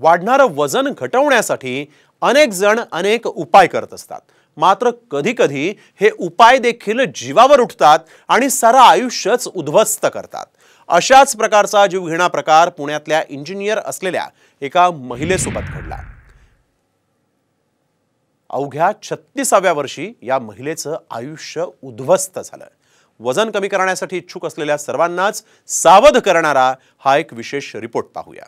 वाढणारं वजन घटवण्यासाठी अनेक जण अनेक उपाय करत असतात, मात्र कधी-कधी हे उपाय देखील जीवावर उठतात आणि सारं आयुष्यच उद्ध्वस्त करतात। अशाच प्रकारचा जीवघेणा प्रकार पुण्यातल्या इंजिनियर असलेल्या एका महिलेसोबत घडला। अवघ्या 36व्या वर्षी या महिलेचं आयुष्य उद्ध्वस्त झालं। वजन कमी करण्यासाठी इच्छुक असलेल्या सर्वांनाच सावध करणारा हा एक विशेष रिपोर्ट पाहूया।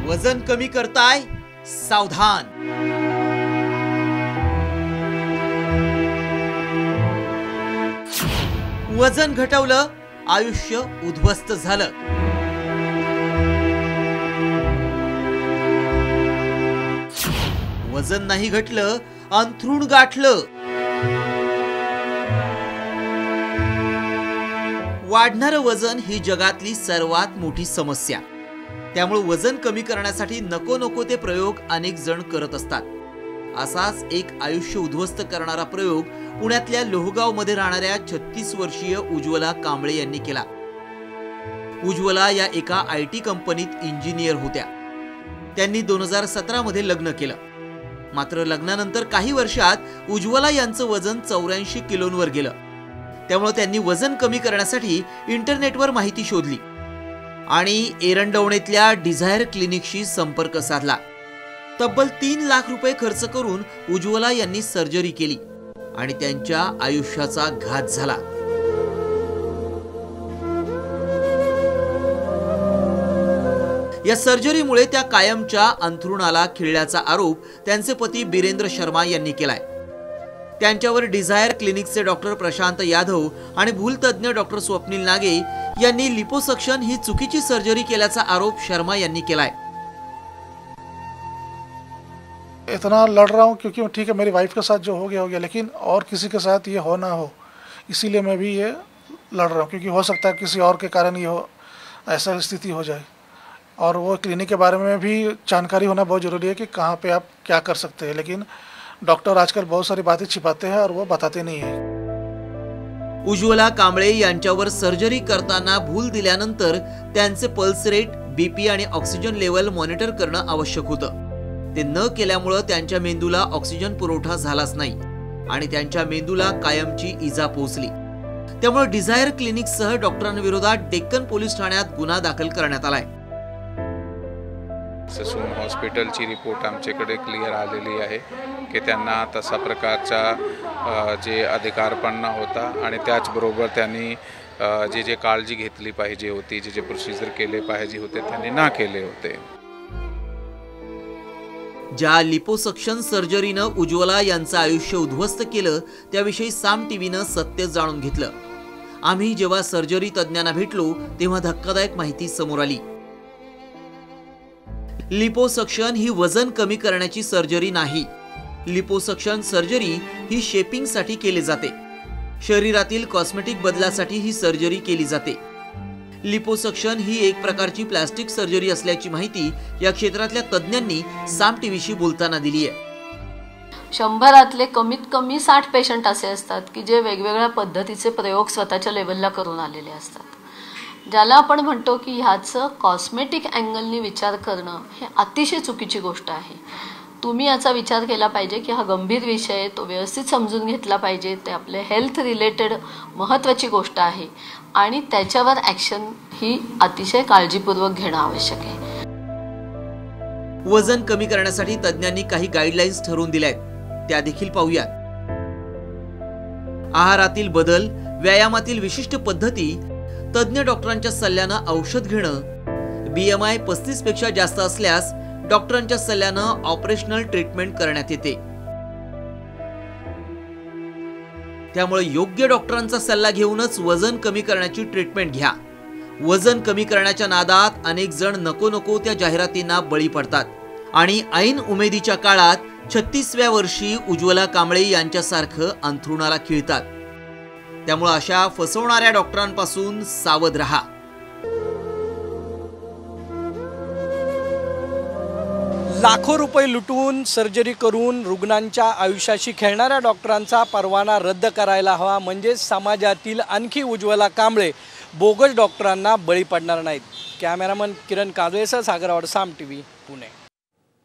वजन कमी करताय, सावधान। वजन घटवलं, आयुष्य उद्ध्वस्त झालं। वजन नाही घटलं, अंथरूण गाठलं। वाढणारं वजन ही जगातली सर्वात मोठी समस्या। त्यामुळे वजन कमी करण्यासाठी नको नको ते प्रयोग अनेक जण करत असतात। असाच एक आयुष्य उद्ध्वस्त करणारा प्रयोग पुण्यातल्या लोहगाव मध्ये राहणाऱ्या 36 वर्षीय उज्ज्वला कांबळे यांनी केला। उज्ज्वला या एका IT कंपनीत इंजिनियर होत्या। त्यांनी 2017 मध्ये लग्न केलं। मात्र लग्नानंतर काही वर्षात उज्ज्वला यांचं वजन 84 किलोंवर गेलं। त्यामुळे त्यांनी वजन कमी करण्यासाठी इंटरनेटवर माहिती शोधली आणि एरंडवणेतल्या डिझायर क्लिनिकशी संपर्क साधला। तब्बल 3 लाख रुपये खर्च करून उज्ज्वला यांनी सर्जरी केली आणि त्यांच्या आयुष्याचा घात झाला। या सर्जरीमुळे त्या कायमच्या अंथरुणाला खिळल्याचा आरोप त्यांचे पती बिरेंद्र शर्मा यांनी केलाय। त्यांच्यावर डिझायर क्लिनिकचे डॉक्टर प्रशांत यादव आणि भूलतज्ञ डॉक्टर स्वप्नील नागे यांनी लिपोसक्शन ही चुकीची सर्जरी केल्याचा आरोप शर्मा यांनी केलाय। इतना लड़ रहा हूँ क्योंकि ठीक है मेरी वाइफ के साथ जो हो गया, लेकिन और किसी के साथ ये हो ना हो, इसीलिए मैं भी ये लड़ रहा हूँ। क्योंकि हो सकता है किसी और के कारण ये हो, ऐसा स्थिति हो जाए। और वो क्लिनिक के बारे में भी जानकारी होना बहुत ज़रूरी है कि कहाँ पे आप क्या कर सकते हैं। लेकिन डॉक्टर आजकल बहुत सारी बातें छिपाते हैं और वो बताते नहीं हैं। उज्ज्वला कांबळे यांच्यावर सर्जरी करताना भूल दिल्यानंतर त्यांचे पल्स रेट, BP आणि ऑक्सिजन लेवल मॉनिटर करणं आवश्यक होतं। ते न केल्यामुळे त्यांच्या मेंदूला ऑक्सिजन पुरवठा झालाच नाही आणि त्यांच्या मेंदूला कायमची इजा पोहोचली। त्यामुळे डिझायर क्लिनिकसह डॉक्टरांविरोधात डेक्कन पोलीस ठाण्यात गुन्हा दाखल करण्यात आलाय। ससून हॉस्पिटलची रिपोर्ट आमच्याकडे क्लिअर आलेली आहे की त्यांना तसा प्रकारचा जे अधिकारपणा होता आणि त्याचबरोबर त्यांनी जे काळजी घेतली पाहिजे होती, जे प्रोसिजर केले पाहिजे होते त्यांनी ना केले होते। ज्या लिपोसक्शन सर्जरीनं उज्ज्वला यांचं आयुष्य उद्ध्वस्त केलं त्याविषयी साम टीव्हीनं सत्य जाणून घेतलं। आम्ही जेव्हा सर्जरी तज्ञांना भेटलो तेव्हा धक्कादायक माहिती समोर आली। लिपोसक्शन ही वजन कमी करण्याची सर्जरी नाही। लिपोसक्शन सर्जरी ही शेपिंगसाठी केली जाते। शरीरातील कॉस्मेटिक बदलासाठी ही सर्जरी केली जाते। लिपोसक्शन ही एक प्रकारची प्लास्टिक सर्जरी असल्याची माहिती या क्षेत्रातल्या तज्ञांनी साम टीव्हीशी बोलताना दिली आहे। 100 कमीत कमी 60 पेशंट असे असतात की जे वेगवेगळ्या पद्धतीचे प्रयोग स्वतःच्या लेवलला करून आलेले असतात। ज्याला आपण म्हणतो की ह्याचं कॉस्मेटिक अँगलनी विचार करणं हे अतिशय चुकीची गोष्ट आहे। तुम्ही याचा विचार केला पाहिजे की हा गंभीर विषय आहे, तो व्यवस्थित समजून घेतला पाहिजे। ते आपले हेल्थ रिलेटेड महत्त्वाची गोष्ट आहे आणि त्याच्यावर ॲक्शन ही अतिशय काळजीपूर्वक घेणं आवश्यक आहे। वजन कमी करण्यासाठी तज्ञांनी काही गाईडलाईन्स ठरवून दिल्या आहेत, त्या देखील पाहूयात। आहारातील बदल, व्यायामातील विशिष्ट पद्धती, तज्ञ डॉक्टरांच्या सल्ल्यानं औषध घेणं, BMI 35 पेक्षा जास्त असल्यास डॉक्टरांच्या सल्ल्यानं ऑपरेशनल ट्रीटमेंट करण्यात येते। त्यामुळे योग्य डॉक्टरांचा सल्ला घेऊनच वजन कमी करण्याची ट्रीटमेंट घ्या। वजन कमी करण्याच्या नादात अनेक जण नको नको त्या जाहिरातींना बळी पडतात आणि ऐन उमेदीच्या काळात 36व्या वर्षी उज्ज्वला कांबळे यांच्यासारखं अंथरुणाला खिळतात। त्यामुळे अशा फसवणाऱ्या डॉक्टरांपासून सावध रहा। लाखो रुपये लुटून सर्जरी करून रुग्णांच्या आयुष्याशी खेळणाऱ्या डॉक्टरांचा परवाना रद्द करायला हवा, म्हणजे समाजातील आणखी उज्ज्वला कांबळे बोगस डॉक्टरांना बळी पडणार नाहीत। कॅमेरामन किरण काजळेसह सागर आवड, साम TV, पुणे.